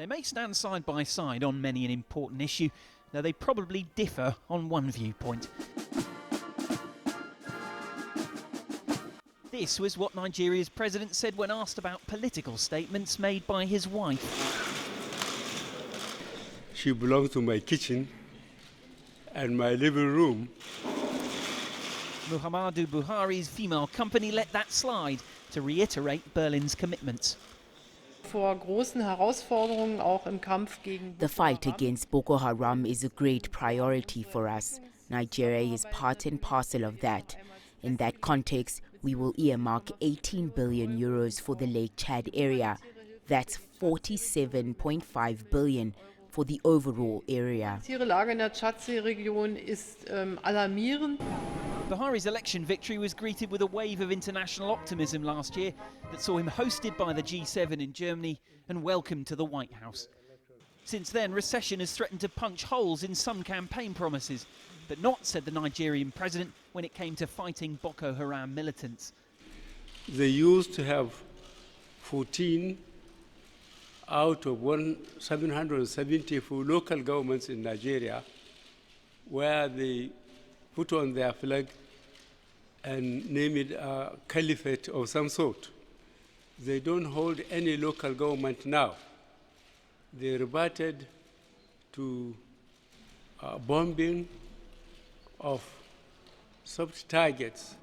They may stand side by side on many an important issue, though they probably differ on one viewpoint. This was what Nigeria's president said when asked about political statements made by his wife. She belongs to my kitchen and my living room. Muhammadu Buhari's female company let that slide to reiterate Berlin's commitments. The fight against Boko Haram is a great priority for us. Nigeria is part and parcel of that. In that context, we will earmark 18 billion euros for the Lake Chad area. That's 47.5 billion for the overall area. Buhari's election victory was greeted with a wave of international optimism last year that saw him hosted by the G7 in Germany and welcomed to the White House. Since then, recession has threatened to punch holes in some campaign promises, but not, said the Nigerian president, when it came to fighting Boko Haram militants. They used to have 14 out of 774 local governments in Nigeria where they put on their flag and name it a caliphate of some sort. They don't hold any local government now. They reverted to bombing of soft targets.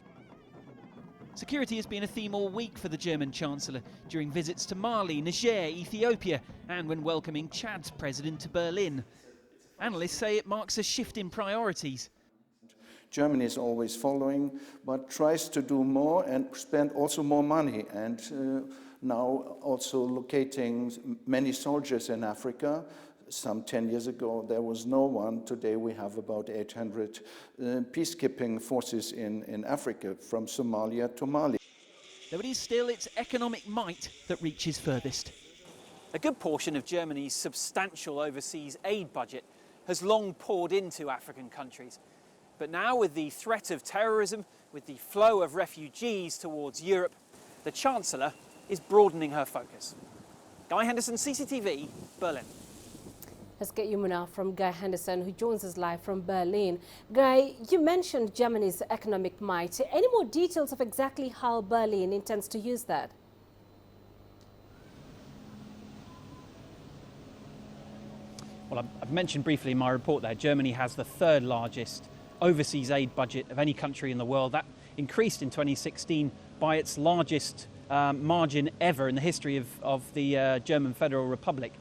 Security has been a theme all week for the German Chancellor during visits to Mali, Niger, Ethiopia, and when welcoming Chad's president to Berlin. Analysts say it marks a shift in priorities. Germany is always following, but tries to do more and spend also more money, and now also locating many soldiers in Africa. Some 10 years ago there was no one. Today we have about 800 peacekeeping forces in Africa, from Somalia to Mali. Though it is still its economic might that reaches furthest. A good portion of Germany's substantial overseas aid budget has long poured into African countries. But now, with the threat of terrorism, with the flow of refugees towards Europe, the Chancellor is broadening her focus. Guy Henderson, CCTV, Berlin. Let's get you now from Guy Henderson, who joins us live from Berlin. Guy, you mentioned Germany's economic might. Any more details of exactly how Berlin intends to use that? Well, I've mentioned briefly in my report there, Germany has the third largest overseas aid budget of any country in the world. That increased in 2016 by its largest margin ever in the history of the German Federal Republic.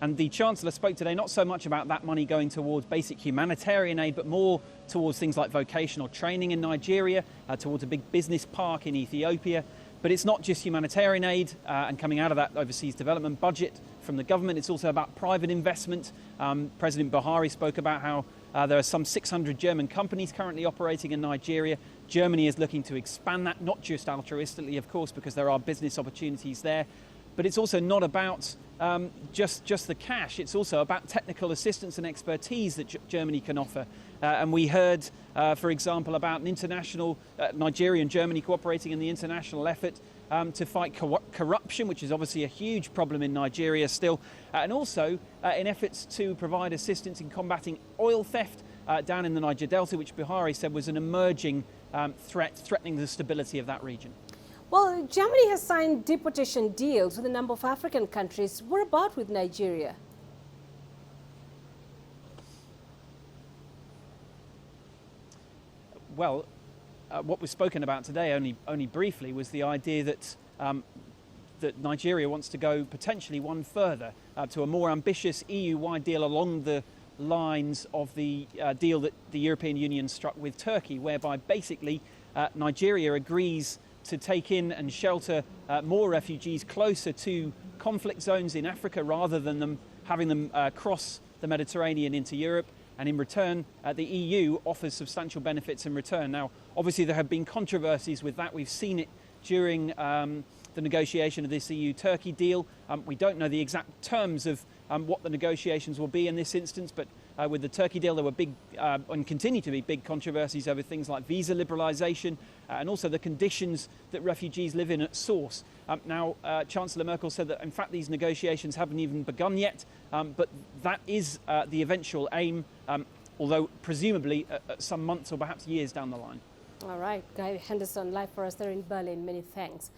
And the Chancellor spoke today not so much about that money going towards basic humanitarian aid, but more towards things like vocational training in Nigeria, towards a big business park in Ethiopia. But it's not just humanitarian aid and coming out of that overseas development budget from the government. It's also about private investment. President Buhari spoke about how there are some 600 German companies currently operating in Nigeria. Germany is looking to expand that, not just altruistically, of course, because there are business opportunities there. But it's also not about just the cash. It's also about technical assistance and expertise that Germany can offer. And we heard, for example, about an international, Nigeria and Germany cooperating in the international effort to fight corruption, which is obviously a huge problem in Nigeria still, and also in efforts to provide assistance in combating oil theft down in the Niger Delta, which Buhari said was an emerging threat threatening the stability of that region. Well, Germany has signed deportation deals with a number of African countries. What about with Nigeria? Well, what was spoken about today only briefly was the idea that that Nigeria wants to go potentially one further to a more ambitious EU-wide deal along the lines of the deal that the European Union struck with Turkey, whereby basically Nigeria agrees to take in and shelter more refugees closer to conflict zones in Africa rather than having them cross the Mediterranean into Europe. And in return, the EU offers substantial benefits in return. Now, obviously, there have been controversies with that. We've seen it during the negotiation of this EU-Turkey deal. We don't know the exact terms of what the negotiations will be in this instance, but With the Turkey deal, there were big and continue to be big controversies over things like visa liberalisation and also the conditions that refugees live in at source. Now, Chancellor Merkel said that, in fact, these negotiations haven't even begun yet, but that is the eventual aim, although presumably some months or perhaps years down the line. All right, Guy Henderson, live for us there in Berlin. Many thanks.